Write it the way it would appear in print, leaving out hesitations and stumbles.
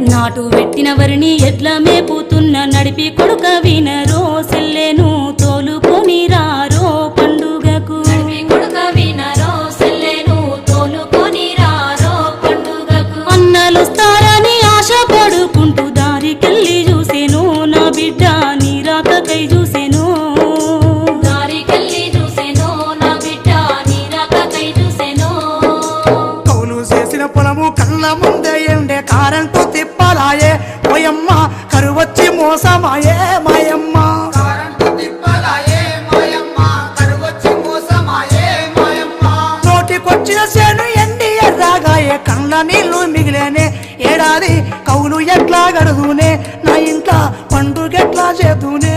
నాటు పెట్టిన వరిని ఎట్లా మేపుతున్న నడిపి కొడుక వినరో సెల్లెను తోలుకొని రారో పండుగకు అన్నలుస్తారని ఆశపడుకుంటూ దారికెళ్ళి చూసెను నా బిడ్డ నీ రాకకై చూసెను కౌలు చేసిన పొలము కళ్ళ ముందే ఎండే కారంటూ తిప్పాలాయే ఓయమ్మ కరువచ్చి మోసమాయే మాయమ్మ నోటికొచ్చిన చేను ఎండి ఎర్రాగాయే కళ్ళ నీళ్లు మిగిలేనే ఏడాది కౌలు ఎట్లా గడుదునే నా ఇంట్లో పండుగెట్లా చేతునే